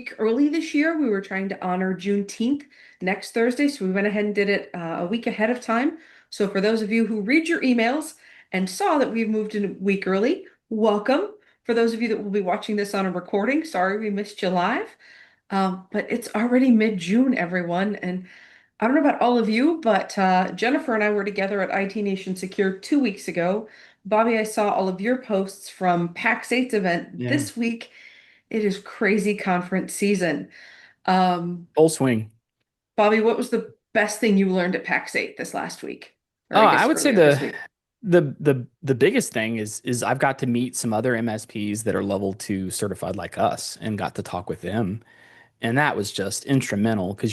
week early this year. We were trying to honor Juneteenth next Thursday, so we went ahead and did it a week ahead of time. So for those of you who read your emails and saw that we've moved in a week early, welcome. For those of you that will be watching this on a recording, sorry we missed you live. But it's already mid-June, everyone, and I don't know about all of you, but Jennifer and I were together at IT Nation Secure 2 weeks ago. Bobby, I saw all of your posts from PAX 8's event Yeah. this week. It is crazy conference season. Full swing. Bobby, what was the best thing you learned at PAX 8 this last week? Or Oh, I I guess would say earlier this week. the biggest thing is I've got to meet some other MSPs that are level 2 certified like us and got to talk with them. And that was just instrumental because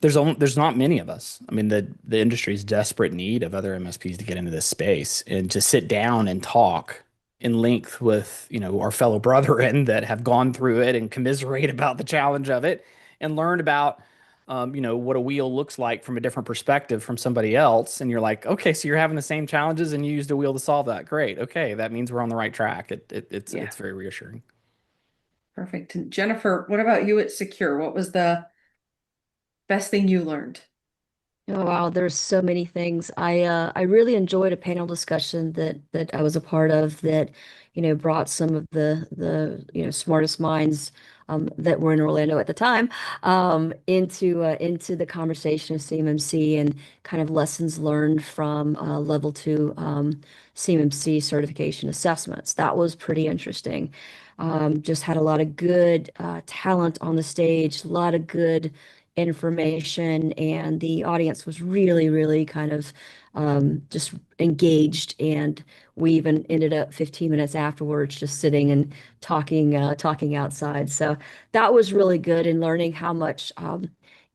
there's not many of us. I mean, the industry's desperate need of other MSPs to get into this space and to sit down and talk in length with, our fellow brethren that have gone through it and commiserate about the challenge of it and learn about what a wheel looks like from a different perspective from somebody else. And you're like, okay, so you're having the same challenges and you used a wheel to solve that. Great. Okay. That means we're on the right track. Yeah, It's very reassuring. perfect. And Jennifer, what about you at Secure? What was the best thing you learned? Oh wow, there's so many things. I really enjoyed a panel discussion that I was a part of that, brought some of the smartest minds that were in Orlando at the time into the conversation of CMMC and kind of lessons learned from level 2 CMMC certification assessments. That was pretty interesting. Just had a lot of good talent on the stage, a lot of good information, and the audience was really, really kind of just engaged. And we even ended up 15 minutes afterwards just sitting and talking outside. So that was really good, and learning how much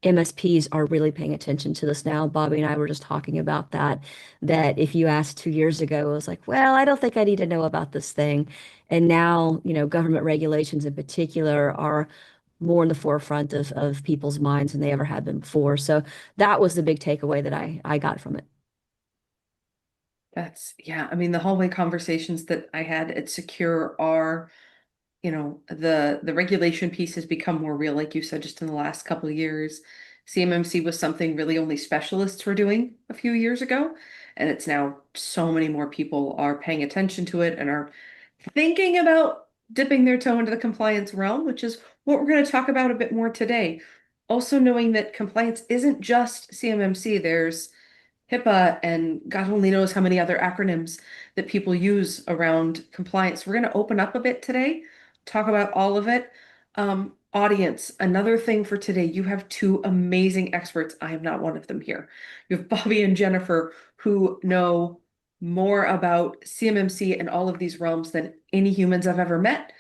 MSPs are really paying attention to this now. Bobby and I were just talking about that if you asked 2 years ago, it was like, well, I don't think I need to know about this thing. And now, government regulations in particular are more in the forefront of people's minds than they ever had been before. So that was the big takeaway that I got from it. Yeah, I mean, the hallway conversations that I had at Secure are, the regulation piece has become more real, like you said, just in the last couple of years. CMMC was something really only specialists were doing a few years ago, and it's now so many more people are paying attention to it and are thinking about dipping their toe into the compliance realm, which is what we're going to talk about a bit more today. Also knowing that compliance isn't just CMMC, there's HIPAA and God only knows how many other acronyms that people use around compliance. We're going to open up a bit today, talk about all of it. Audience, another thing for today, you have two amazing experts. I am not one of them here. You have Bobby and Jennifer who know more about CMMC and all of these realms than any humans I've ever met.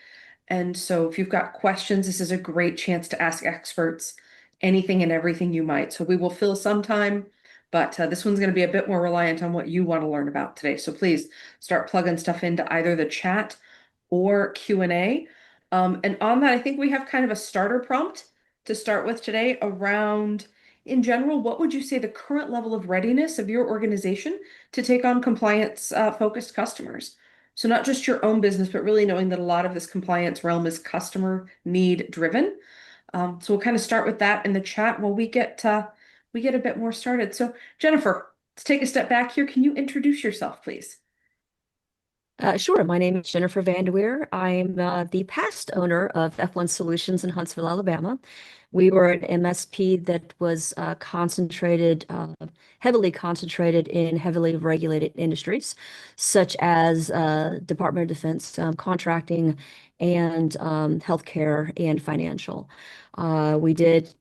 And so if you've got questions, this is a great chance to ask experts anything and everything you might. So we will fill some time, but this one's going to be a bit more reliant on what you want to learn about today. So please start plugging stuff into either the chat or Q&A. And on that, I think we have kind of a starter prompt to start with today around, in general, what would you say the current level of readiness of your organization to take on compliance focused customers? So not just your own business, but really knowing that a lot of this compliance realm is customer need driven. So we'll kind of start with that in the chat while we get a bit more started. So Jennifer, let's take a step back here. Can you introduce yourself, please? Sure. My name is Jennifer Vanderweer. I'm the past owner of F1 Solutions in Huntsville, Alabama. We were an MSP that was heavily concentrated in heavily regulated industries, such as Department of Defense contracting and healthcare and financial. We did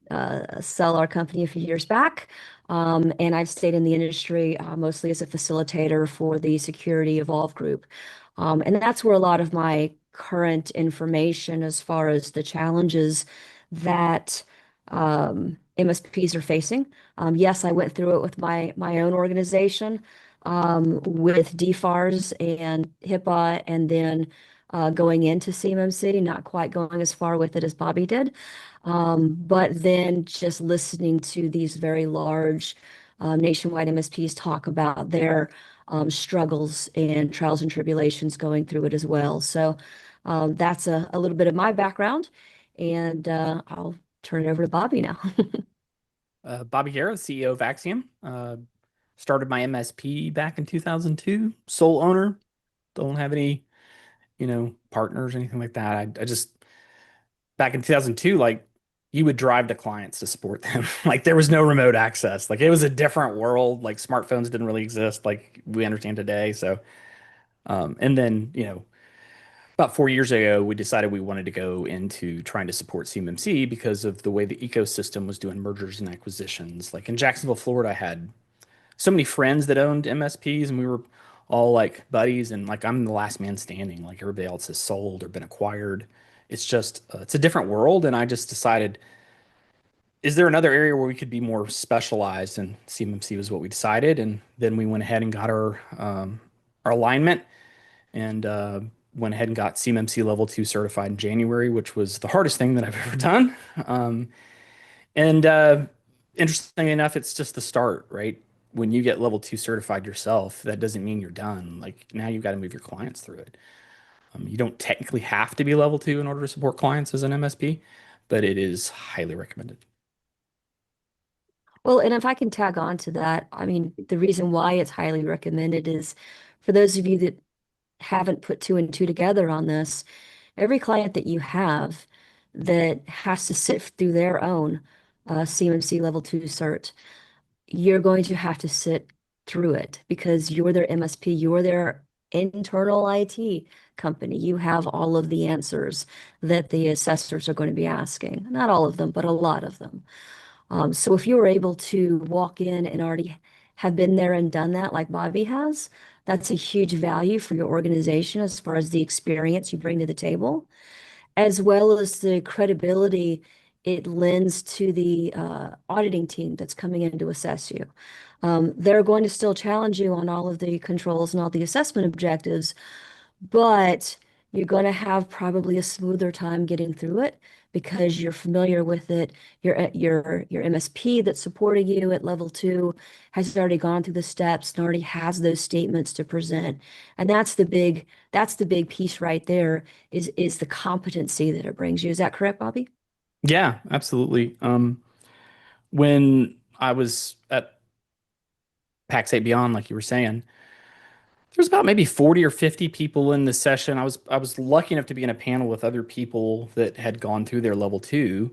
sell our company a few years back. And I've stayed in the industry mostly as a facilitator for the Security Evolve group. And that's where a lot of my current information as far as the challenges that MSPs are facing. Yes, I went through it with my own organization with DFARS and HIPAA, and then going into CMMC, not quite going as far with it as Bobby did. But then just listening to these very large nationwide MSPs talk about their struggles and trials and tribulations going through it as well. So that's a little bit of my background. And I'll turn it over to Bobby now. Bobby Guerra, CEO of Axiom. Started my MSP back in 2002. Sole owner. Don't have any, partners or anything like that. I just back in 2002, like you would drive to clients to support them. Like there was no remote access. Like it was a different world. Like smartphones didn't really exist like we understand today. So, and then, about 4 years ago, we decided we wanted to go into trying to support CMMC because of the way the ecosystem was doing mergers and acquisitions. Like in Jacksonville, Florida, I had so many friends that owned MSPs, and we were all like buddies. And like I'm the last man standing. Like everybody else has sold or been acquired. It's just it's a different world. And I just decided, is there another area where we could be more specialized? And CMMC was what we decided. And then we went ahead and got our alignment and went ahead and got CMMC Level 2 certified in January, which was the hardest thing that I've ever done. And interestingly enough, it's just the start, right? When you get Level 2 certified yourself, that doesn't mean you're done. Like now you've got to move your clients through it. You don't technically have to be Level 2 in order to support clients as an MSP, but it is highly recommended. Well, and if I can tag on to that, I mean, the reason why it's highly recommended is for those of you that haven't put two and two together on this, every client that you have that has to sit through their own CMMC Level 2 cert, you're going to have to sit through it because you're their MSP, you're their internal IT company. You have all of the answers that the assessors are going to be asking. Not all of them, but a lot of them. So if you were able to walk in and already have been there and done that like Bobby has, that's a huge value for your organization as far as the experience you bring to the table, as well as the credibility it lends to the auditing team that's coming in to assess you. They're going to still challenge you on all of the controls and all the assessment objectives, but you're going to have probably a smoother time getting through it because you're familiar with it. Your MSP that's supporting you at level 2 has already gone through the steps and already has those statements to present. And that's the big piece right there is the competency that it brings you. Is that correct, Bobby? Yeah, absolutely. When I was at PAX 8 Beyond, like you were saying, there's about maybe 40 or 50 people in the session. I was lucky enough to be in a panel with other people that had gone through their level 2.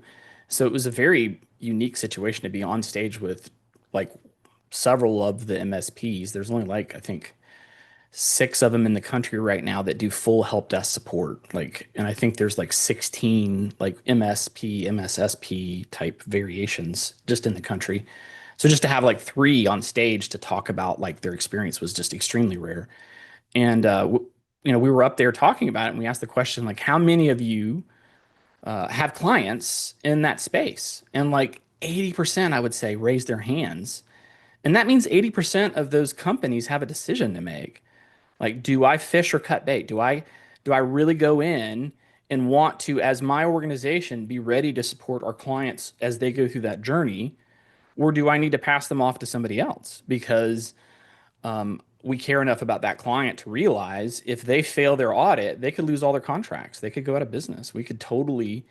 So it was a very unique situation to be on stage with like several of the MSPs. There's only like I think 6 of them in the country right now that do full help desk support. Like, and I think there's like 16 like MSP, MSSP type variations just in the country. So just to have like 3 on stage to talk about like their experience was just extremely rare. And we were up there talking about it, and we asked the question like, how many of you have clients in that space? And like 80%, I would say, raised their hands. And that means 80% of those companies have a decision to make. Like, do I fish or cut bait? Do I really go in and want to, as my organization, be ready to support our clients as they go through that journey? Or do I need to pass them off to somebody else? Because we care enough about that client to realize if they fail their audit, they could lose all their contracts. They could go out of business. We could totally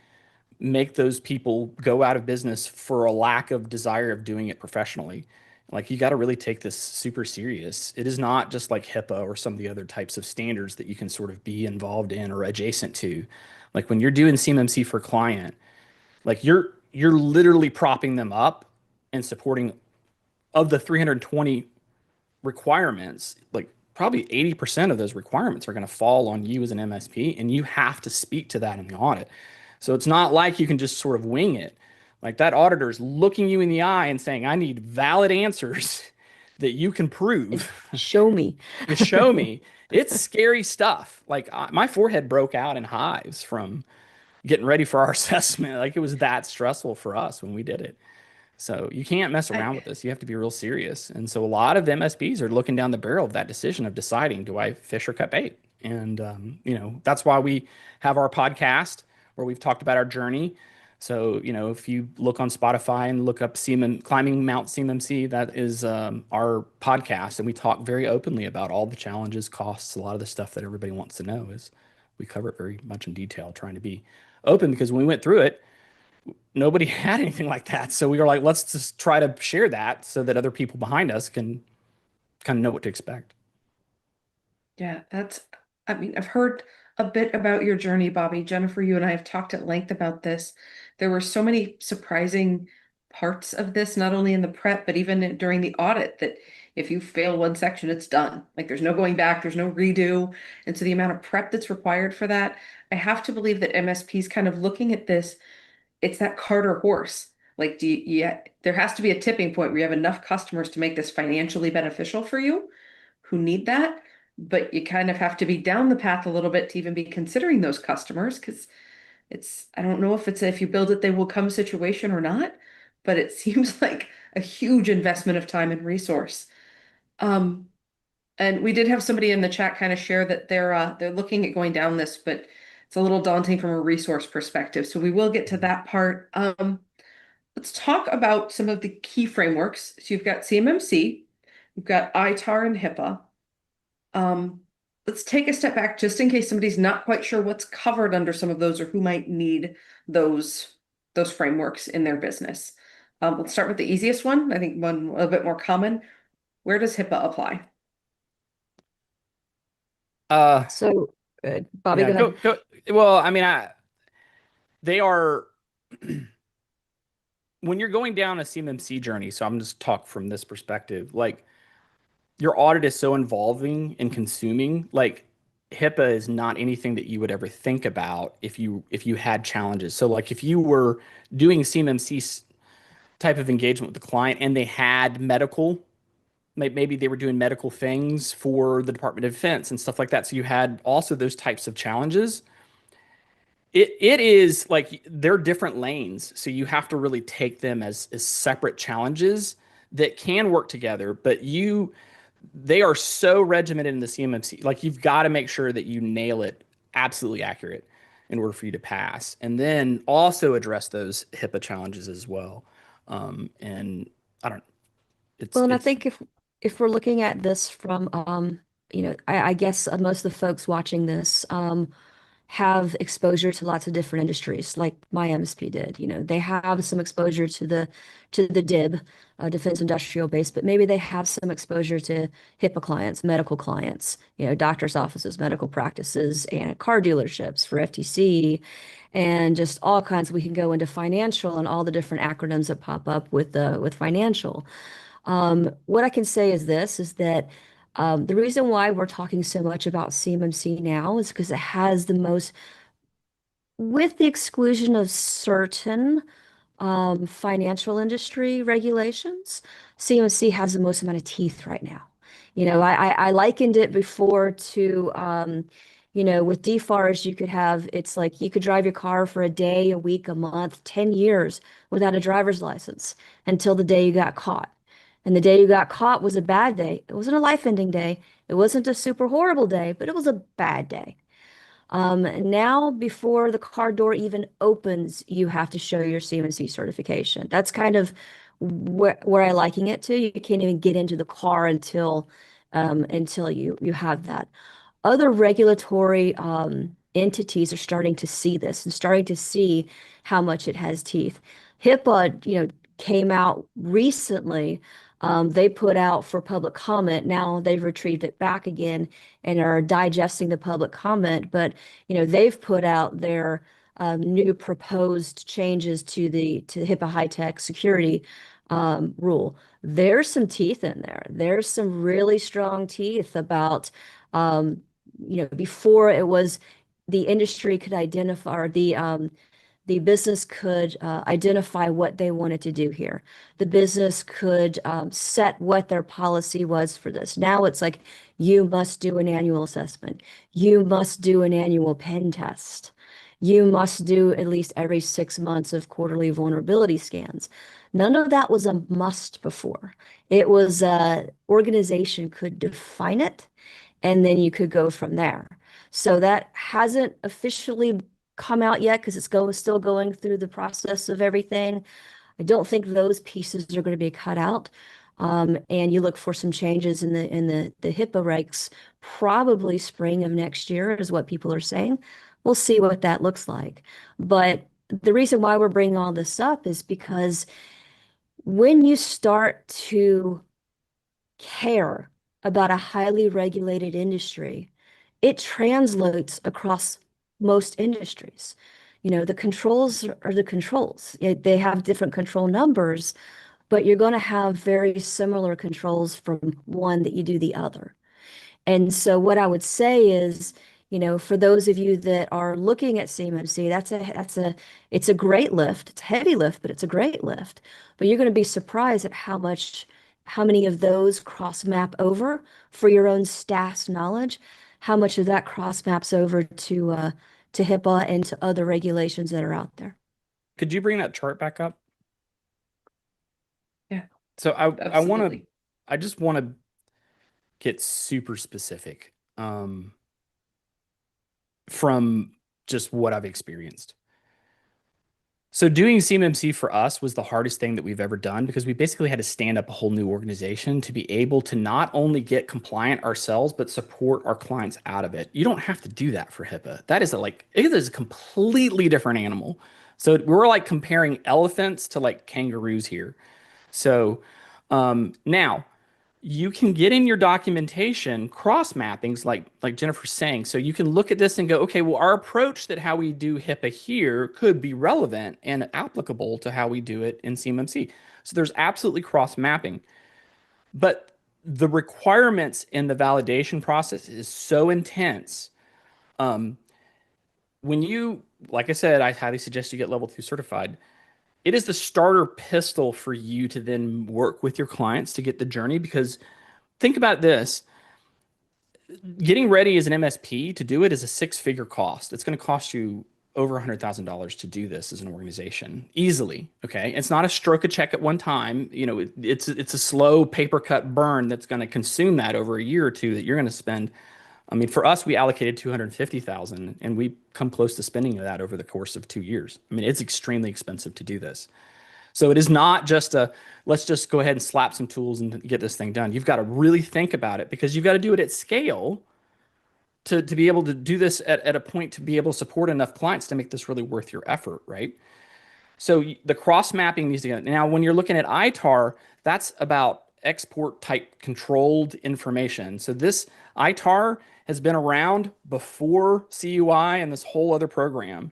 make those people go out of business for a lack of desire of doing it professionally. Like you got to really take this super serious. It is not just like HIPAA or some of the other types of standards that you can sort of be involved in or adjacent to. Like when you're doing CMMC for client, like you're literally propping them up and supporting of the 320 requirements, like probably 80% of those requirements are going to fall on you as an MSP, and you have to speak to that in the audit. So it's not like you can just sort of wing it. Like that auditor is looking you in the eye and saying, I need valid answers that you can prove. Show me. You show me. It's scary stuff. Like my forehead broke out in hives from getting ready for our assessment. Like it was that stressful for us when we did it. So you can't mess I, around with this. You have to be real serious. And so a lot of MSPs are looking down the barrel of that decision of deciding, do I fish or cut bait? And, that's why we have our podcast where we've talked about our journey. So, if you look on Spotify and look up Climbing Mount CMMC, that is our podcast. And we talk very openly about all the challenges, costs, a lot of the stuff that everybody wants to know is we cover it very much in detail, trying to be open because when we went through it, nobody had anything like that. So we were like, let's just try to share that so that other people behind us can kind of know what to expect. Yeah, I mean, I've heard a bit about your journey, Bobby. Jennifer, you and I have talked at length about this. There were so many surprising parts of this, not only in the prep, but even during the audit, that if you fail one section, it's done. Like there's no going back, there's no redo. And so the amount of prep that's required for that, I have to believe that MSPs kind of looking at this, it's that Carter horse. Like, yeah, there has to be a tipping point where you have enough customers to make this financially beneficial for you who need that, but you kind of have to be down the path a little bit to even be considering those customers because I don't know if it's a, if you build it, they will come situation or not, but it seems like a huge investment of time and resource. Um, and we did have somebody in the chat kind of share that they're looking at going down this, but it's a little daunting from a resource perspective. So we will get to that part. Let's talk about some of the key frameworks. So you've got CMMC, you've got ITAR and HIPAA. Let's take a step back just in case somebody's not quite sure what's covered under some of those or who might need those frameworks in their business. Let's start with the easiest one. I think one a little bit more common. Where does HIPAA apply? So, Bobby, Yeah, go ahead. go. Well, I mean, they are when you're going down a CMMC journey. So I'm just talk from this perspective. Like your audit is so involving and consuming. Like HIPAA is not anything that you would ever think about if you had challenges. So like if you were doing CMMC type of engagement with the client and they had medical, maybe they were doing medical things for the Department of Defense and stuff like that. So you had also those types of challenges. It is like they're different lanes, so you have to really take them as separate challenges that can work together, but they are so regimented in the CMMC. Like you've got to make sure that you nail it absolutely accurate in order for you to pass, and then also address those HIPAA challenges as well. And I don't. Well, and I It's think if we're looking at this from, I guess most of the folks watching this, have exposure to lots of different industries, like my MSP did. They have some exposure to the DIB, Defense Industrial Base, but maybe they have some exposure to HIPAA clients, medical clients, doctors' offices, medical practices, and car dealerships for FTC, and just all kinds. We can go into financial and all the different acronyms that pop up with financial. What I can say is this, is that the reason why we're talking so much about CMMC now is because it has the most, with the exclusion of certain financial industry regulations, CMMC has the most amount of teeth right now. I likened it before to, with DFARS, it's like you could drive your car for a day, a week, a month, 10 years without a driver's license until the day you got caught. And the day you got caught was a bad day. It wasn't a life-ending day. It wasn't a super horrible day, but it was a bad day. Now, before the car door even opens, you have to show your CMMC certification. That's kind of where I liken it to. You can't even get into the car until you have that. Other regulatory entities are starting to see this and starting to see how much it has teeth. HIPAA, came out recently. They put out for public comment. Now they've retrieved it back again and are digesting the public comment. But they've put out their new proposed changes to HIPAA high-tech security rule. There's some teeth in there. There's some really strong teeth about before it was the industry could identify, or the business could identify what they wanted to do here. The business could set what their policy was for this. Now it's like, you must do an annual assessment. You must do an annual pen test. You must do at least every 6 months of quarterly vulnerability scans. None of that was a must before. It was organization could define it, and then you could go from there. So that hasn't officially come out yet because it's still going through the process of everything. I don't think those pieces are going to be cut out. And you look for some changes in the HIPAA regs, probably spring of next year is what people are saying. we'll see what that looks like. But the reason why we're bringing all this up is because when you start to care about a highly regulated industry, it translates across most industries. You know, the controls are the controls. They have different control numbers, but you're going to have very similar controls from one that you do the other. And so what I would say is, you know, for those of you that are looking at CMMC, it's a great lift. It's a heavy lift, but it's a great lift. But you're going to be surprised at how many of those cross map over for your own staff's knowledge, how much of that cross maps over to HIPAA and to other regulations that are out there. Could you bring that chart back up? Yeah, So absolutely. I just want to get super specific from just what I've experienced. So doing CMMC for us was the hardest thing that we've ever done because we basically had to stand up a whole new organization to be able to not only get compliant ourselves, but support our clients out of it. You don't have to do that for HIPAA. It is a completely different animal. So we're like comparing elephants to like kangaroos here. So now you can get in your documentation cross mappings like Jennifer's saying. So you can look at this and go, okay, well, our approach that how we do HIPAA here could be relevant and applicable to how we do it in CMMC. So there's absolutely cross mapping. But the requirements in the validation process is so intense. When you, like I said, I highly suggest you get level 2 certified. It is the starter pistol for you to then work with your clients to get the journey because think about this. Getting ready as an MSP to do it is a 6-figure cost. It's going to cost you over $100,000 to do this as an organization easily. Okay. It's not a stroke a check at one time. You know, it's a slow paper cut burn that's going to consume that over a year or two that you're going to spend. I mean, for us, we allocated 250,000 and we come close to spending that over the course of 2 years. I mean, it's extremely expensive to do this. So it is not just let's just go ahead and slap some tools and get this thing done. You've got to really think about it because you've got to do it at scale to be able to do this at a point to be able to support enough clients to make this really worth your effort, right? So the cross mapping needs to get. Now, when you're looking at ITAR, that's about export type controlled information. So this ITAR has been around before CUI and this whole other program.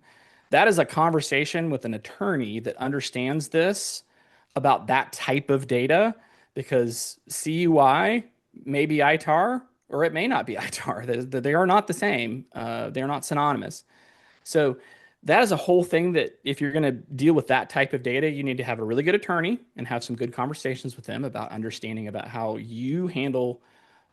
That is a conversation with an attorney that understands this about that type of data because CUI may be ITAR or it may not be ITAR. They are not the same. They are not synonymous. So that is a whole thing that if you're going to deal with that type of data, you need to have a really good attorney and have some good conversations with them about understanding about how you handle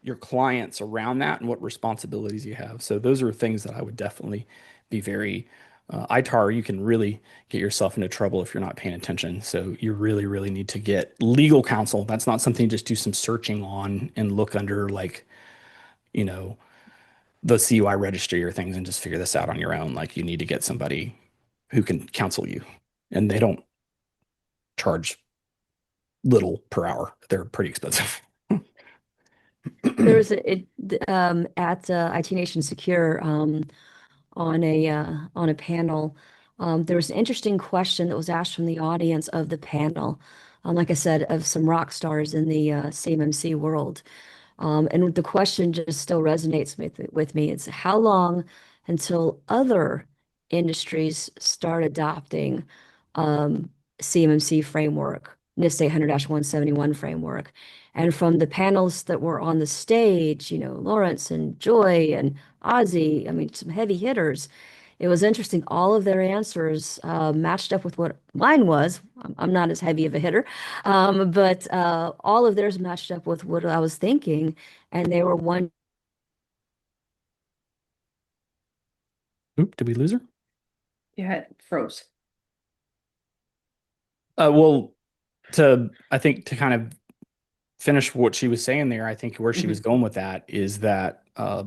your clients around that and what responsibilities you have. So those are things that I would definitely be very ITAR, you can really get yourself into trouble if you're not paying attention. So you really, really need to get legal counsel. That's not something you just do some searching on and look under like, you know, the CUI registry or things and just figure this out on your own. Like you need to get somebody who can counsel you and they don't charge little per hour. They're pretty expensive. There was at IT Nation Secure on a panel. There was an interesting question that was asked from the audience of the panel. Like I said, of some rock stars in the CMMC world. And the question just still resonates with me. It's how long until other industries start adopting CMMC framework, NIST 800-171 framework. And from the panels that were on the stage, you know, Lawrence and Joy and Ozzy, I mean, some heavy hitters. It was interesting. All of their answers matched up with what mine was. I'm not as heavy of a hitter, but all of theirs matched up with what I was thinking. And they were one. Oop, did we lose her? Yeah, it froze. Well, I think to kind of finish what she was saying there, I think where she was going with that is that,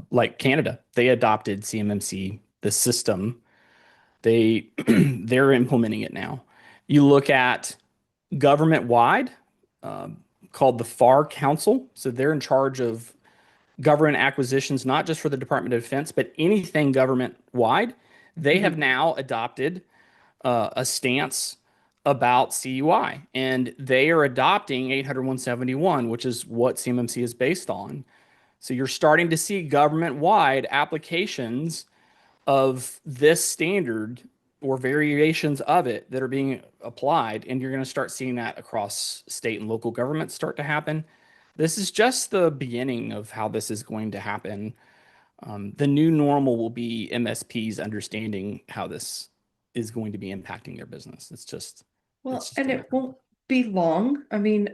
like Canada, they adopted CMMC, the system. They're implementing it now. You look at government-wide, called the FAR Council. So they're in charge of government acquisitions, not just for the Department of Defense, but anything government-wide. they have now adopted a stance about CUI, and they are adopting 800-171, which is what CMMC is based on. So you're starting to see government-wide applications of this standard or variations of it that are being applied, and you're going to start seeing that across state and local governments start to happen. This is just the beginning of how this is going to happen. The new normal will be MSPs understanding how this is going to be impacting their business. It's just Well, a and matter it of won't be long. I mean,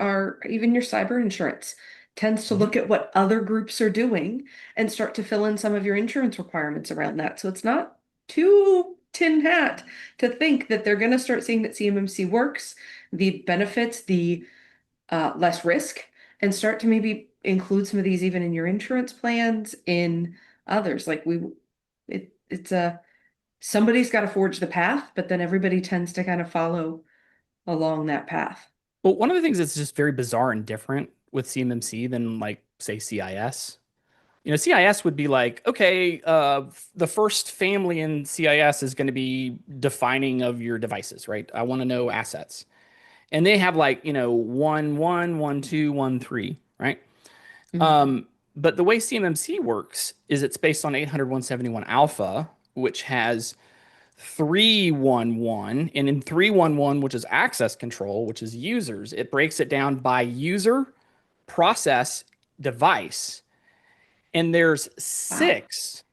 even your cyber insurance tends to Mhm. look at what other groups are doing and start to fill in some of your insurance requirements around that. So it's not too tin hat to think that they're going to start seeing that CMMC works, the benefits, the less risk, and start to maybe include some of these even in your insurance plans in others. Like it's a somebody's got to forge the path, but then everybody tends to kind of follow along that path. Well, one of the things that's just very bizarre and different with CMMC than like say CIS. CIS would be like, okay, the first family in CIS is going to be defining of your devices, right? I want to know assets. And they have like, 1, 1, 1, 2, 1, 3, right? Mhm. But the way CMMC works is it's based on 800-171 alpha, which has 311, and in 311, which is access control, which is users, it breaks it down by user, process, device. And there's Wow. 6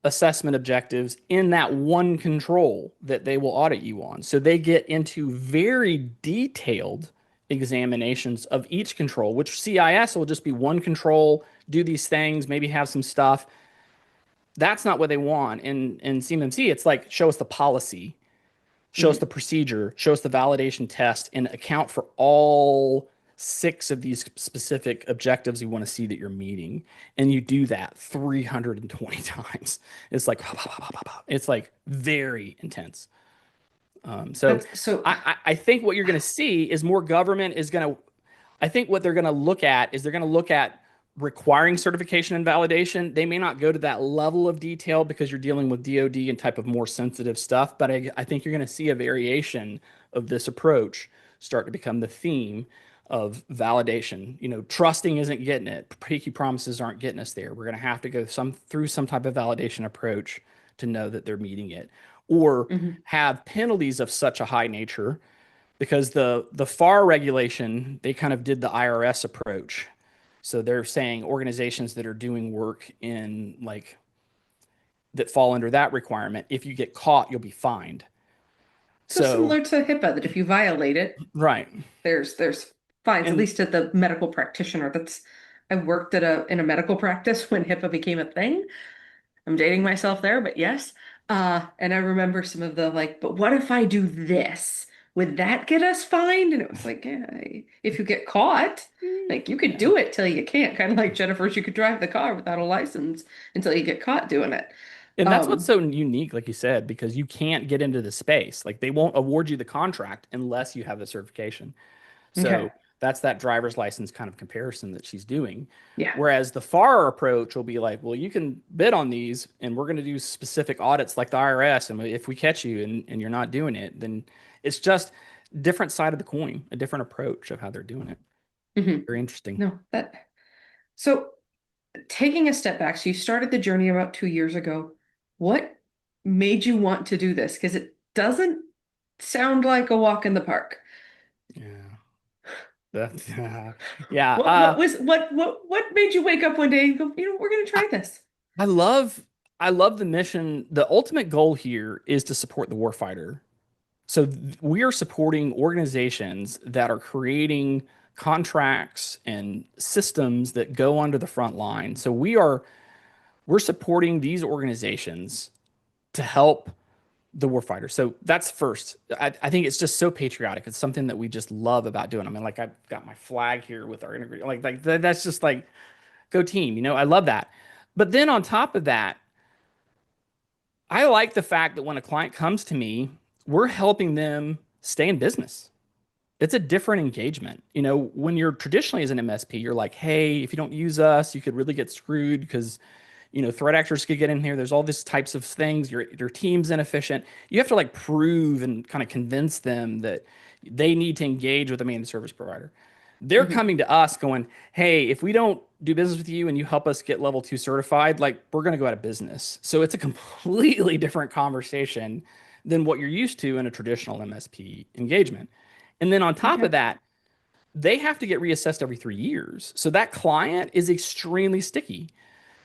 assessment objectives in that one control that they will audit you on. So they get into very detailed examinations of each control, which CIS will just be one control, do these things, maybe have some stuff. That's not what they want. In CMMC, it's like, show us the policy, show us Mhm. the procedure, show us the validation test, and account for all 6 of these specific objectives you want to see that you're meeting. And you do that 320 times. It's like, it's like very intense. So That's so I think what you're going to see is more government is going to, I think what they're going to look at is they're going to look at requiring certification and validation. They may not go to that level of detail because you're dealing with DoD and type of more sensitive stuff, but I think you're going to see a variation of this approach start to become the theme of validation. Trusting isn't getting it. Pinky promises aren't getting us there. We're going to have to go through some type of validation approach to know that they're meeting it, or mhm. have penalties of such a high nature, because the FAR regulation, they kind of did the IRS approach. So they're saying organizations that are doing work in like that fall under that requirement, if you get caught, you'll be fined. So So similar to HIPAA that if you violate it, right. there's fines, at And least at the medical practitioner. I worked in a medical practice when HIPAA became a thing. I'm dating myself there, but yes. And I remember some of the like, but what if I do this? Would that get us fined? And it was like, yeah, if you get caught, like you could yeah. do it till you can't. Kind of like Jennifer's, you could drive the car without a license until you get caught doing it. And that's what's Um, so unique, like you said, because you can't get into the space. Like they won't award you the contract unless you have the certification. okay. So that's that driver's license kind of comparison that she's doing. Yeah. Whereas the FAR approach will be like, well, you can bid on these and we're going to do specific audits like the IRS. And if we catch you and you're not doing it, then it's just different side of the coin, a different approach of how they're doing it. Mhm. Very interesting. No, so taking a step back, so you started the journey about 2 years ago. What made you want to do this? Because it doesn't sound like a walk in the park. Yeah. That's, yeah. What made you wake up one day and go, we're gonna I, try this? I love, I love the mission. The ultimate goal here is to support the warfighter. So we are supporting organizations that are creating contracts and systems that go under the front line. So we're supporting these organizations to help the warfighter. So that's first. I think it's just so patriotic. It's something that we just love about doing. I mean, like I've got my flag here with our integrity. That's just like go team. I love that. But then on top of that, I like the fact that when a client comes to me, we're helping them stay in business. It's a different engagement. When you're traditionally as an MSP, you're like, hey, if you don't use us, you could really get screwed because threat actors could get in here. There's all these types of things. Your team's inefficient. You have to like prove and kind of convince them that they need to engage with a managed service provider. They're Mhm. coming to us going, hey, if we don't do business with you and you help us get level 2 certified, like we're going to go out of business. So it's a completely different conversation than what you're used to in a traditional MSP engagement. And then on top of Okay. that, they have to get reassessed every 3 years. So that client is extremely sticky.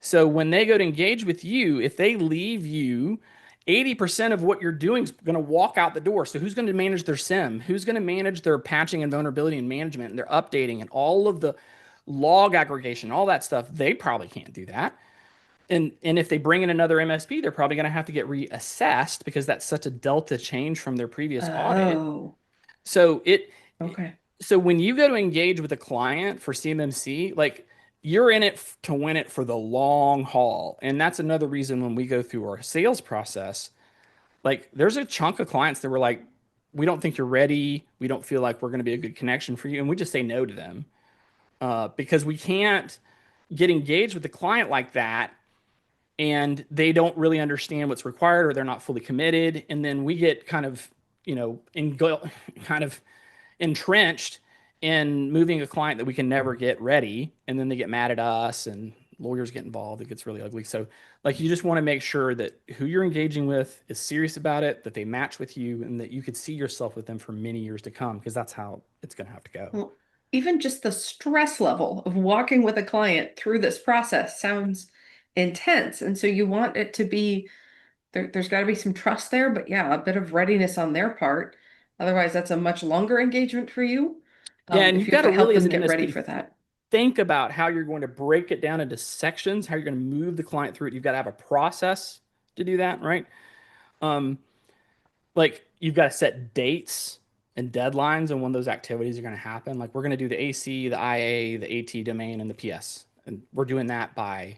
So when they go to engage with you, if they leave you, 80% of what you're doing is going to walk out the door. So who's going to manage their SIM? Who's going to manage their patching and vulnerability and management and their updating and all of the log aggregation, all that stuff? They probably can't do that. And if they bring in another MSP, they're probably going to have to get reassessed because that's such a delta change from their previous audit. Oh, So okay. so when you go to engage with a client for CMMC, like you're in it to win it for the long haul. And that's another reason when we go through our sales process, like there's a chunk of clients that were like, we don't think you're ready. We don't feel like we're going to be a good connection for you. And we just say no to them because we can't get engaged with the client like that and they don't really understand what's required or they're not fully committed. And then we get kind of, kind of entrenched in moving a client that we can never get ready. And then they get mad at us and lawyers get involved. It gets really ugly. So like, you just want to make sure that who you're engaging with is serious about it, that they match with you and that you could see yourself with them for many years to come, because that's how it's going to have to go. Well, even just the stress level of walking with a client through this process sounds intense. And so you want it to be there's got to be some trust there, but yeah, a bit of readiness on their part. Otherwise, that's a much longer engagement for you. Yeah. And If you've you have got to to help really, as them an get ready MSP, for that. think about how you're going to break it down into sections, how you're going to move the client through it. You've got to have a process to do that, right? Um, like you've got to set dates and deadlines on when those activities are going to happen. Like we're going to do the AC, the IA, the AT domain, and the PS, and we're doing that by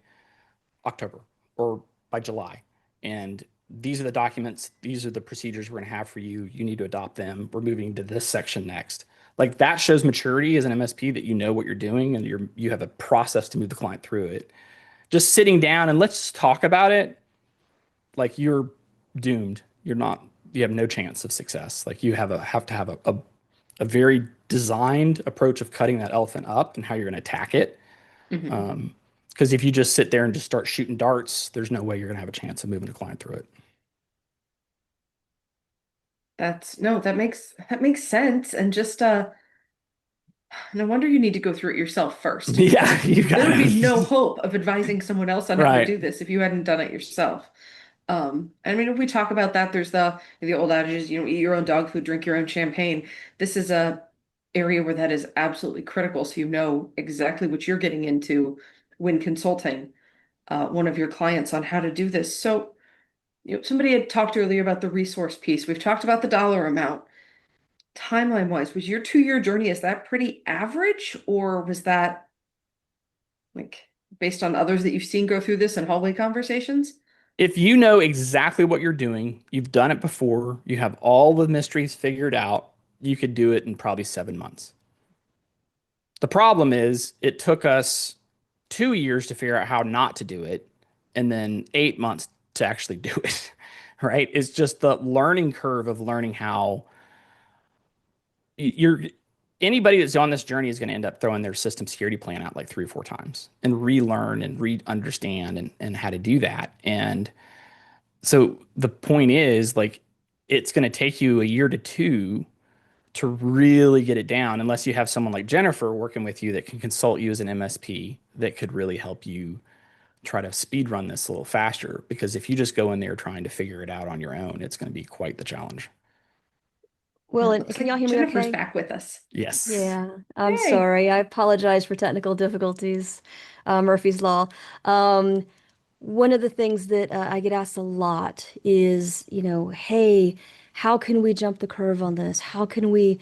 October or by July. And these are the documents, these are the procedures we're going to have for you. You need to adopt them. We're moving to this section next. Like that shows maturity as an MSP, that you know what you're doing and you have a process to move the client through it. Just sitting down and let's talk about it, like you're doomed. You're not, you have no chance of success. Like you have to have a very designed approach of cutting that elephant up and how you're going to attack it. Mhm. Because if you just sit there and just start shooting darts, there's no way you're going to have a chance of moving the client through it. That's no, that makes sense. And just no wonder you need to go through it yourself first, because Yeah, you got there would be no to. hope of advising someone else on how to Right. do this if you hadn't done it yourself. I mean, if we talk about that, there's the old adages, eat your own dog food, drink your own champagne. This is a area where that is absolutely critical, so you know exactly what you're getting into when consulting one of your clients on how to do this. So, somebody had talked earlier about the resource piece. We've talked about the dollar amount. Timeline wise, was your 2-year journey, is that pretty average, or was that like based on others that you've seen go through this in hallway conversations? If you know exactly what you're doing, you've done it before, you have all the mysteries figured out, you could do it in probably 7 months. The problem is it took us 2 years to figure out how not to do it, and then 8 months to actually do it. Right? It's just the learning curve of learning how you're anybody that's on this journey is going to end up throwing their system security plan out like 3 or 4 times and relearn and re-understand and how to do that. And so the point is, like, it's going to take you a year to two to really get it down, unless you have someone like Jennifer working with you that can consult you as an MSP that could really help you try to speed run this a little faster. Because if you just go in there trying to figure it out on your own, it's going to be quite the challenge. Well, It and looks can y'all like hear me Jennifer's okay? back with us. Yes. Yeah, I'm Hey. sorry. I apologize for technical difficulties. Murphy's Law. Um, One of the things that I get asked a lot is, hey, how can we jump the curve on this? How can we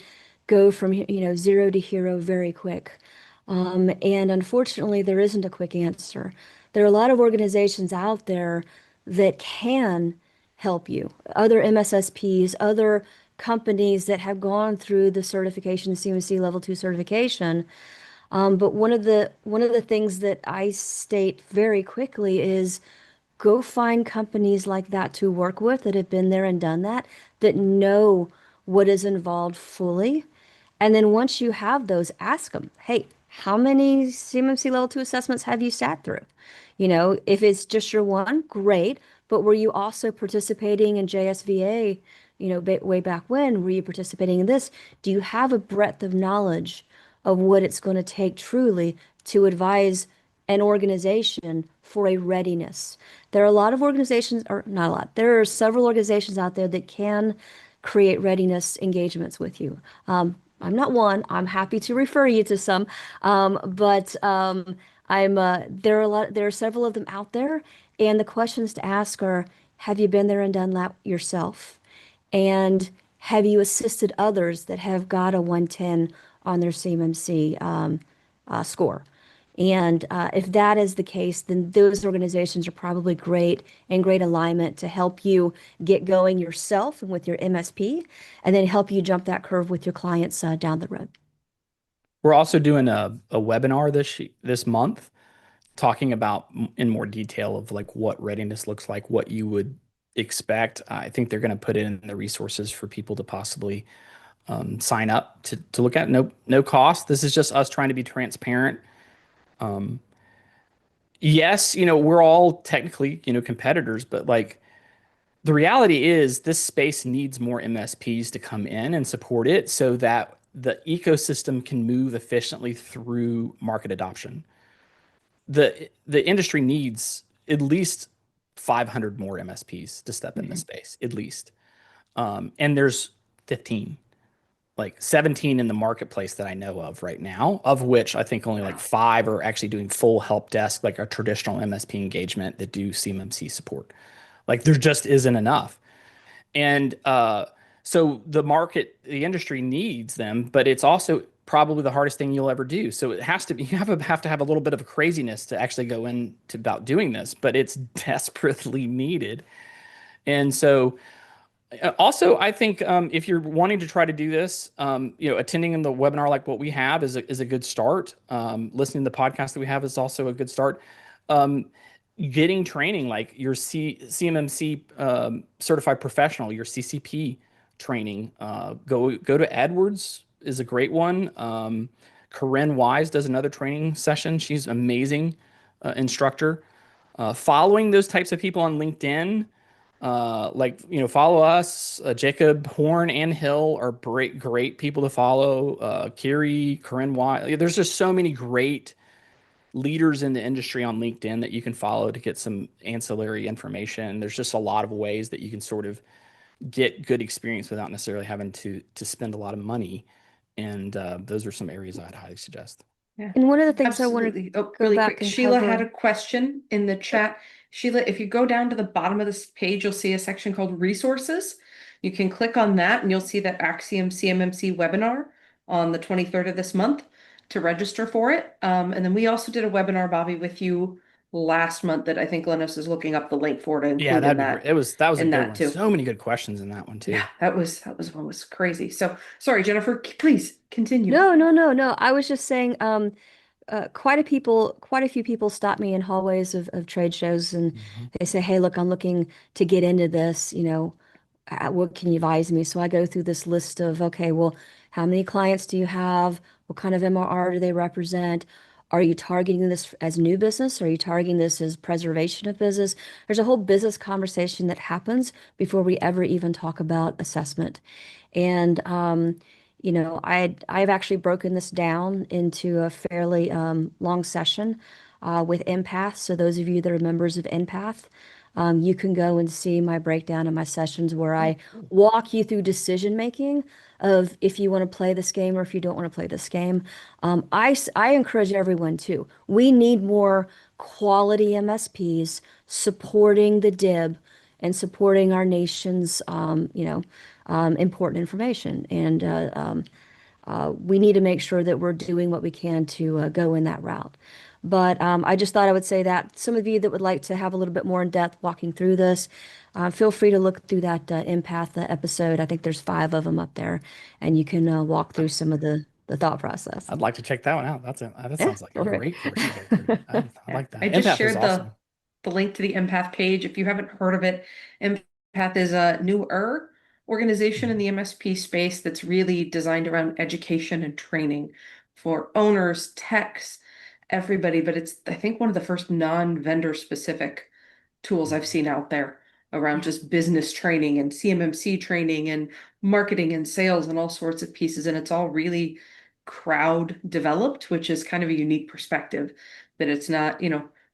go from, zero to hero very quick? And unfortunately, there isn't a quick answer. There are a lot of organizations out there that can help you, other MSSPs, other companies that have gone through the certification, CMC Level 2 certification, But one of the things that I state very quickly is go find companies like that to work with that have been there and done that, that know what is involved fully. And then once you have those, ask them, hey, how many CMMC level 2 assessments have you sat through? If it's just your one, great. But were you also participating in JSVA, way back when? Were you participating in this? Do you have a breadth of knowledge of what it's going to take truly to advise an organization for a readiness? There are a lot of organizations, or not a lot, there are several organizations out there that can create readiness engagements with you. I'm not one. I'm happy to refer you to some, but there are several of them out there, and the questions to ask are: have you been there and done that yourself? And have you assisted others that have got a 110 on their CMMC score? And if that is the case, then those organizations are probably great and great alignment to help you get going yourself and with your MSP, and then help you jump that curve with your clients down the road. We're also doing a webinar this month talking about in more detail of like what readiness looks like, what you would expect. I think they're going to put in the resources for people to possibly sign up to look at. No cost. This is just us trying to be transparent. Yes, we're all technically, competitors, but like the reality is this space needs more MSPs to come in and support it so that the ecosystem can move efficiently through market adoption. The industry needs at least 500 more MSPs to step in this space, at least. And there's 15, like 17 in the marketplace that I know of right now, of which I think only like 5 are actually doing full help desk, like a traditional MSP engagement that do CMMC support. Like there just isn't enough. And so the industry needs them, but it's also probably the hardest thing you'll ever do. So it has to be, you have to have a little bit of a craziness to actually go into about doing this, but it's desperately needed. And so also, I think if you're wanting to try to do this, attending the webinar like what we have is a good start. Listening to the podcast that we have is also a good start. Getting training like your CMMC certified professional, your CCP training. Go to Edwards is a great one. Corinne Wise does another training session. She's amazing instructor. Following those types of people on LinkedIn. Follow us. Jacob Horn and Hill are great people to follow. Kiri, Corinne Watt. There's just so many great leaders in the industry on LinkedIn that you can follow to get some ancillary information. There's just a lot of ways that you can sort of get good experience without necessarily having to spend a lot of money. And those are some areas I'd highly suggest. Yeah, And one of the things I want absolutely. to Oh, go really back quick. and Sheila had cover. a question in the chat. Sheila, if you go down to the bottom of this page, you'll see a section called resources. You can click on that and you'll see that Axiom CMMC webinar on the 23rd of this month to register for it. And then we also did a webinar, Bobby, with you last month that I think Linus is looking up the link for to Yeah, include in that'd be that. great. That was a in good that one. too. So many good questions in that one too. Yeah, that was one was crazy. So sorry, Jennifer, please continue. No. I was just saying, quite a few people stop me in hallways of trade shows, and they say, "Hey, look, I'm looking to get into this. What can you advise me?" So I go through this list of, okay, well, how many clients do you have? What kind of MRR do they represent? Are you targeting this as new business? Are you targeting this as preservation of business? There's a whole business conversation that happens before we ever even talk about assessment. And I've actually broken this down into a fairly long session with Empath. So those of you that are members of Empath, you can go and see my breakdown of my sessions where I walk you through decision making of if you want to play this game or if you don't want to play this game. I encourage everyone to. We need more quality MSPs supporting the DIB and supporting our nation's, important information. And we need to make sure that we're doing what we can to go in that route. But I just thought I would say that some of you that would like to have a little bit more in depth walking through this, feel free to look through that Empath episode. I think there's 5 of them up there, and you can walk through some of the the thought process. I'd like to check that one out. That Yeah, sounds like a okay. great course to go through. I Yeah, like I that. just Impath is shared awesome. the link to the Empath page. If you haven't heard of it, Empath is a newer organization in the MSP space that's really designed around education and training for owners, techs, everybody. But it's, I think, one of the first non-vendor specific tools I've seen out there around Yeah. just business training and CMMC training and marketing and sales and all sorts of pieces. And it's all really crowd developed, which is kind of a unique perspective that it's not,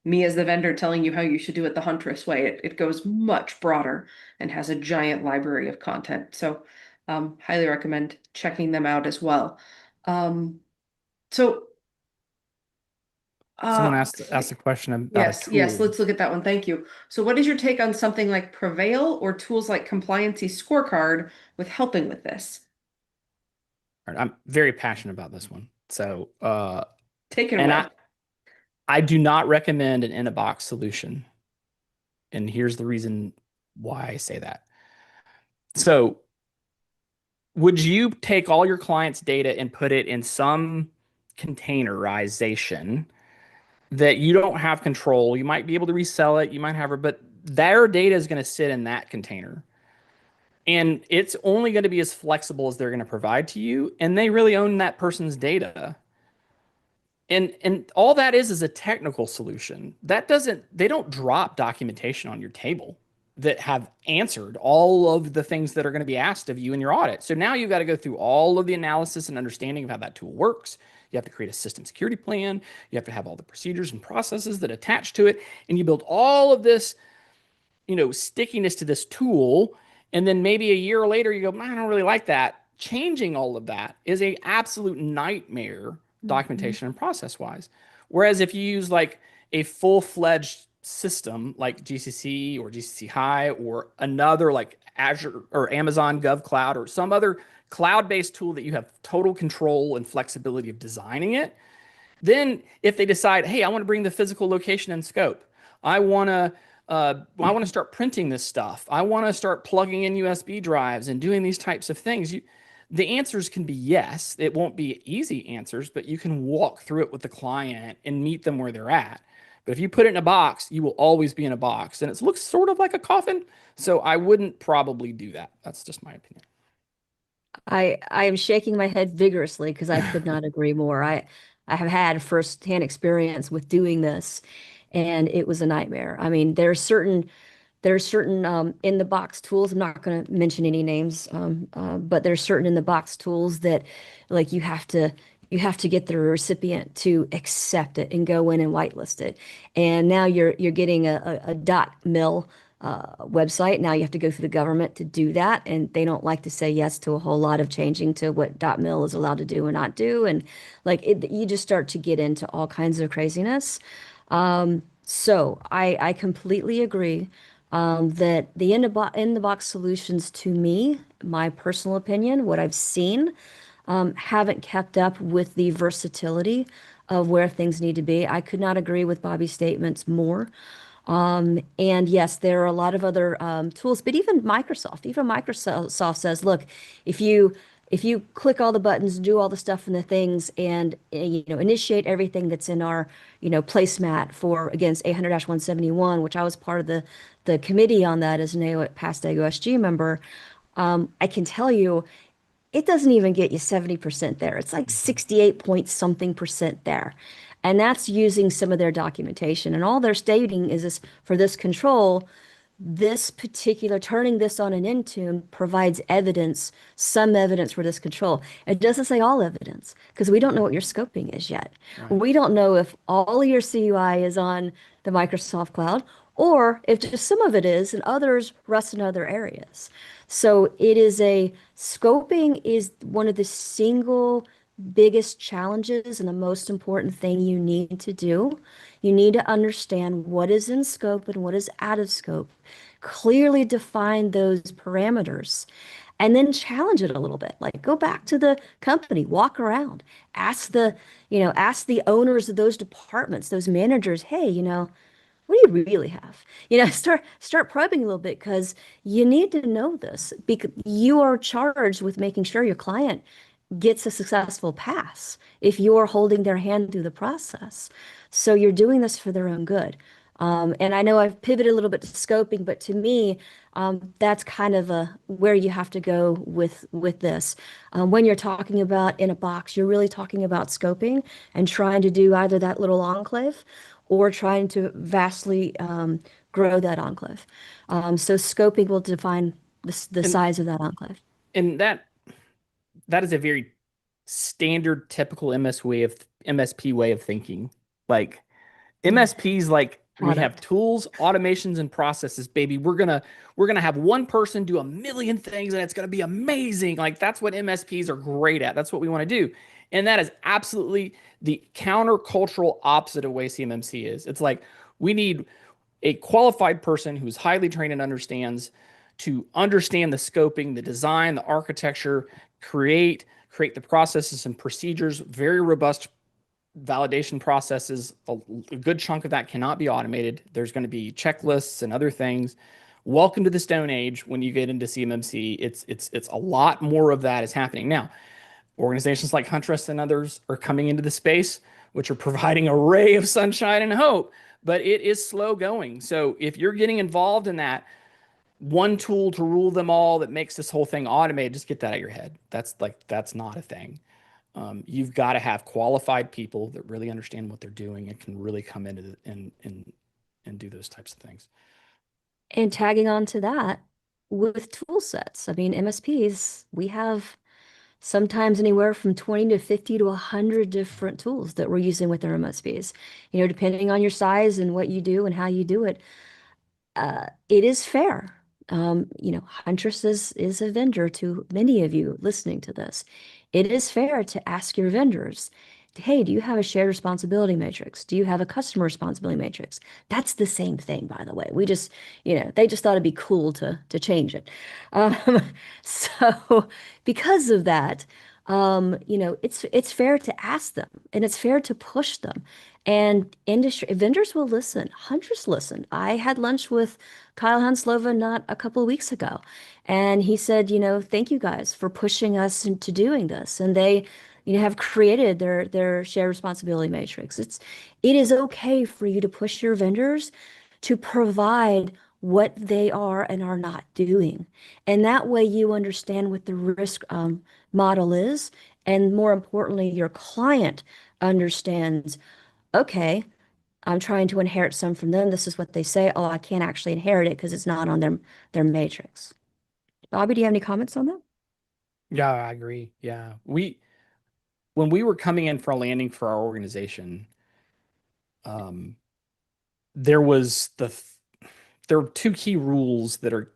me as the vendor telling you how you should do it the Huntress way. It goes much broader and has a giant library of content. So highly recommend checking them out as well. Um, so Someone uh, asked a question about a yes, tool. let's look at that one. Thank you. So what is your take on something like Prevail or tools like Compliancy Scorecard with helping with this? All right, I'm very passionate about this one. So, Take it and away. I do not recommend an in-a-box solution. And here's the reason why I say that. So, would you take all your clients' data and put it in some containerization that you don't have control? You might be able to resell it, you might have it, but their data is going to sit in that container. And it's only going to be as flexible as they're going to provide to you. And they really own that person's data. And all that is a technical solution. That doesn't, they don't drop documentation on your table that have answered all of the things that are going to be asked of you in your audit. So now you've got to go through all of the analysis and understanding of how that tool works. You have to create a system security plan. You have to have all the procedures and processes that attach to it. And you build all of this, stickiness to this tool. And then maybe a year later, you go, man, I don't really like that. Changing all of that is a absolute nightmare documentation and process wise. Whereas if you use like a full-fledged system like GCC or GCC High or another like Azure or Amazon GovCloud or some other cloud-based tool that you have total control and flexibility of designing it, then if they decide, hey, I want to bring the physical location and scope, I want to start printing this stuff, I want to start plugging in USB drives and doing these types of things. The answers can be yes. It won't be easy answers, but you can walk through it with the client and meet them where they're at. But if you put it in a box, you will always be in a box, and it looks sort of like a coffin. So I wouldn't probably do that. That's just my opinion. I am shaking my head vigorously because I could not agree more. I have had firsthand experience with doing this, and it was a nightmare. I mean, there's certain in the box tools. I'm not going to mention any names, but there's certain in the box tools that like you have to get the recipient to accept it and go in and whitelist it. And now you're getting a .mil website. Now you have to go through the government to do that, and they don't like to say yes to a whole lot of changing to what .mil is allowed to do and not do. And like you just start to get into all kinds of craziness. So I completely agree that the in the box solutions, to me, my personal opinion, what I've seen, haven't kept up with the versatility of where things need to be. I could not agree with Bobby's statements more. And yes, there are a lot of other tools, but even Microsoft says, look, if you click all the buttons, do all the stuff and the things, and initiate everything that's in our placemat for against 800-171, which I was part of the committee on that as an past AOSG member. I can tell you it doesn't even get you 70% there. It's like 68 point something percent there. And that's using some of their documentation. And all they're stating is this for this control, this particular turning this on an Intune provides evidence, some evidence for this control. It doesn't say all evidence because we don't know what your scoping is yet. Right. We don't know if all of your CUI is on the Microsoft cloud or if just some of it is and others rest in other areas. So it is scoping is one of the single biggest challenges and the most important thing you need to do. You need to understand what is in scope and what is out of scope. Clearly define those parameters and then challenge it a little bit. Like go back to the company, walk around, ask the owners of those departments, those managers, hey, what do you really have? Start probing a little bit because you need to know this because you are charged with making sure your client gets a successful pass if you're holding their hand through the process. So you're doing this for their own good. And I know I've pivoted a little bit to scoping, but to me, that's kind of where you have to go with this. When you're talking about in a box, you're really talking about scoping and trying to do either that little enclave or trying to vastly grow that enclave. So scoping will define the And size of that enclave. and that is a very standard, typical MSP way of thinking. Like MSPs, like we have Product. tools, automations, and processes, baby. We're gonna have one person do a million things and it's gonna be amazing. Like that's what MSPs are great at. That's what we want to do. And that is absolutely the countercultural opposite of way CMMC is. It's like we need a qualified person who's highly trained and understands to understand the scoping, the design, the architecture, create the processes and procedures, very robust validation processes. A good chunk of that cannot be automated. There's going to be checklists and other things. Welcome to the Stone Age. When you get into CMMC, it's a lot more of that is happening now. Organizations like Huntress and others are coming into the space, which are providing a ray of sunshine and hope, but it is slow going. So if you're getting involved in that, one tool to rule them all that makes this whole thing automated, just get that out of your head. That's not a thing. You've got to have qualified people that really understand what they're doing and can really come into and do those types of things. And tagging on to that with tool sets. I mean, MSPs, we have sometimes anywhere from 20 to 50 to 100 different tools that we're using with our MSPs. You know, depending on your size and what you do and how you do it, it is fair. You know, Huntress is a vendor to many of you listening to this. It is fair to ask your vendors, hey, do you have a shared responsibility matrix? Do you have a customer responsibility matrix? That's the same thing, by the way. We just, you know, they just thought it'd be cool to change it. Um, so because of that, you know, it's fair to ask them and it's fair to push them. And industry vendors will listen. Hunters listen. I had lunch with Kyle Hanslova not a couple of weeks ago, and he said, you know, thank you guys for pushing us into doing this. And they, you know, have created their shared responsibility matrix. It is okay for you to push your vendors to provide what they are and are not doing. And that way you understand what the risk model is. And more importantly, your client understands, okay, I'm trying to inherit some from them. This is what they say. Oh, I can't actually inherit it because it's not on their matrix. Bobby, do you have any comments on that? Yeah, I agree. Yeah. When we were coming in for a landing for our organization, um, there was there were two key rules that are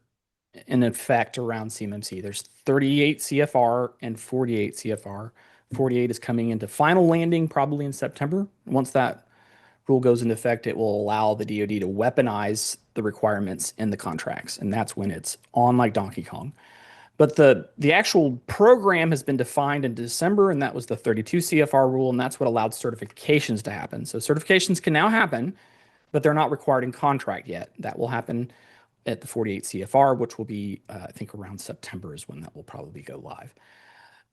in effect around CMMC. There's 38 CFR and 48 CFR. 48 is coming into final landing probably in September. Once that rule goes into effect, it will allow the DoD to weaponize the requirements in the contracts, and that's when it's on like Donkey Kong. But the actual program has been defined in December, and that was the 32 CFR rule, and that's what allowed certifications to happen. So certifications can now happen, but they're not required in contract yet. That will happen at the 48 CFR, which will be, I think, around September is when that will probably go live.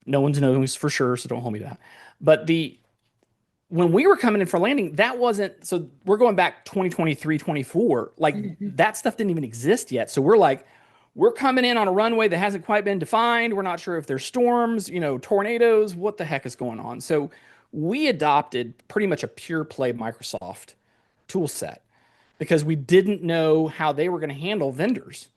No one's knows for sure, so don't hold me to that. But when we were coming in for landing, that wasn't, so we're going back 2023, 24, like that stuff didn't even exist yet. So we're like, we're coming in on a runway that hasn't quite been defined. We're not sure if there's storms, you know, tornadoes, what the heck is going on. So we adopted pretty much a pure play Microsoft tool set because we didn't know how they were going to handle vendors.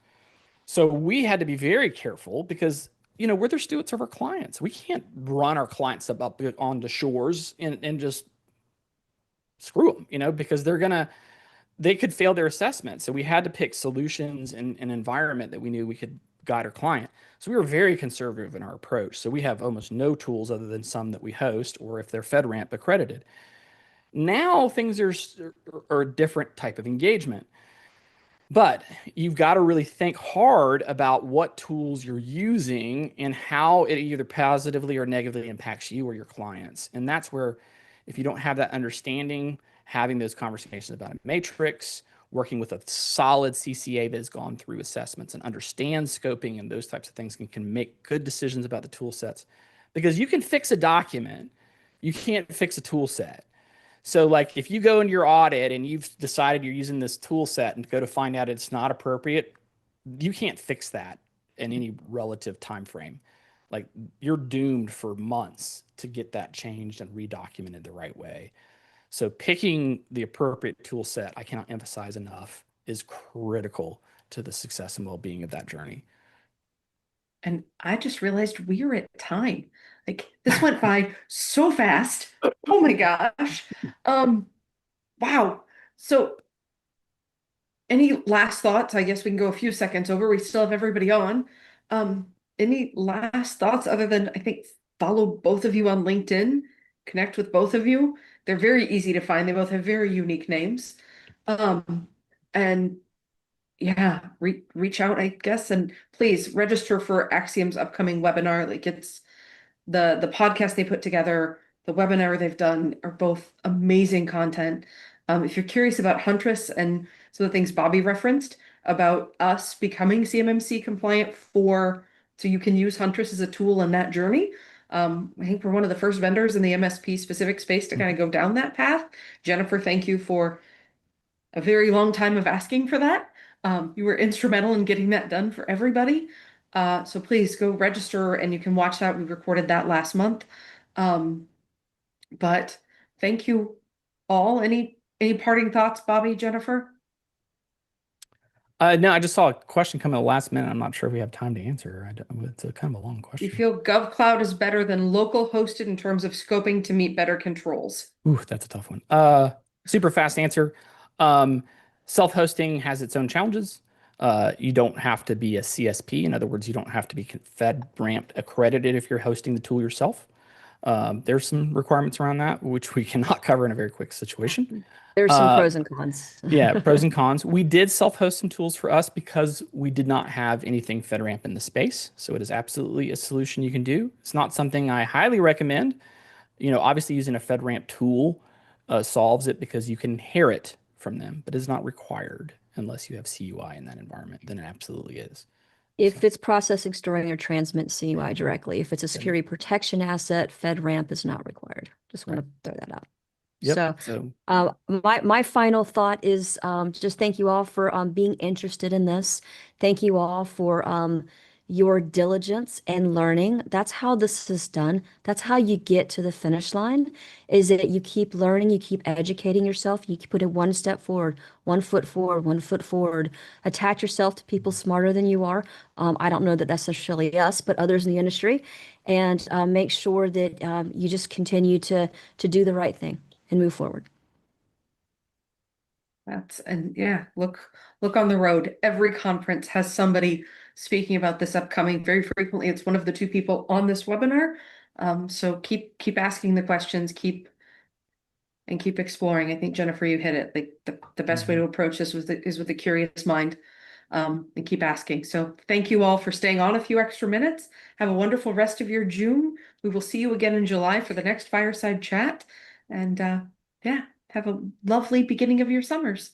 So we had to be very careful because, you know, we're the stewards of our clients. We can't run our clients up onto shores and just screw them, you know, because they could fail their assessment. So we had to pick solutions and an environment that we knew we could guide our client. So we were very conservative in our approach. So we have almost no tools other than some that we host or if they're FedRAMP accredited. Now things are a different type of engagement. But you've got to really think hard about what tools you're using and how it either positively or negatively impacts you or your clients. And that's where, if you don't have that understanding, having those conversations about a matrix, working with a solid CCA that has gone through assessments and understands scoping and those types of things can make good decisions about the tool sets because you can fix a document, you can't fix a tool set. So like if you go into your audit and you've decided you're using this tool set and go to find out it's not appropriate, you can't fix that in any relative time frame. Like you're doomed for months to get that changed and redocumented the right way. So picking the appropriate tool set, I cannot emphasize enough, is critical to the success and well-being of that journey. And I just realized we are at time. Like this went by so fast. Oh my gosh. Wow. So any last thoughts? I guess we can go a few seconds over. We still have everybody on. Any last thoughts other than I think follow both of you on LinkedIn, connect with both of you. They're very easy to find. They both have very unique names. And yeah, reach out, I guess, and please register for Axiom's upcoming webinar. Like it's the podcast they put together, the webinar they've done are both amazing content. If you're curious about Huntress and some of the things Bobby referenced about us becoming CMMC compliant so you can use Huntress as a tool in that journey. I think we're one of the first vendors in the MSP specific space to kind of go down that path. Jennifer, thank you for a very long time of asking for that. You were instrumental in getting that done for everybody. So please go register and you can watch that. We recorded that last month. But thank you all. Any parting thoughts, Bobby, Jennifer? No, I just saw a question come at the last minute. I'm not sure if we have time to answer. It's a kind of a long Do question. you feel GovCloud is better than local hosted in terms of scoping to meet better controls? Ooh, that's a tough one. Super fast answer. Self-hosting has its own challenges. You don't have to be a CSP. In other words, you don't have to be FedRAMP accredited if you're hosting the tool yourself. There's some requirements around that, which we cannot cover in a very quick situation. There's some pros and cons. Yeah, pros and cons. We did self-host some tools for us because we did not have anything FedRAMP in the space. So it is absolutely a solution you can do. It's not something I highly recommend. Obviously using a FedRAMP tool solves it because you can inherit from them, but it's not required unless you have CUI in that environment. Then it absolutely is. If it's processing, storing, or transmit CUI directly, if it's a security protection asset, FedRAMP is not required. Just want to throw that out. Yep. So my final thought is just thank you all for being interested in this. Thank you all for your diligence and learning. That's how this is done. That's how you get to the finish line, is that you keep learning, you keep educating yourself, you keep putting one step forward, 1 foot forward, 1 foot forward. Attach yourself to people smarter than you are. I don't know that that's necessarily us, but others in the industry, and make sure that you just continue to do the right thing and move forward. Look on the road. Every conference has somebody speaking about this upcoming. Very frequently, it's one of the 2 people on this webinar. So keep asking the questions, keep exploring. I think Jennifer, you hit it. Like the best way to approach this is with a curious mind, and keep asking. So thank you all for staying on a few extra minutes. Have a wonderful rest of your June. We will see you again in July for the next fireside chat. And yeah, have a lovely beginning of your summers.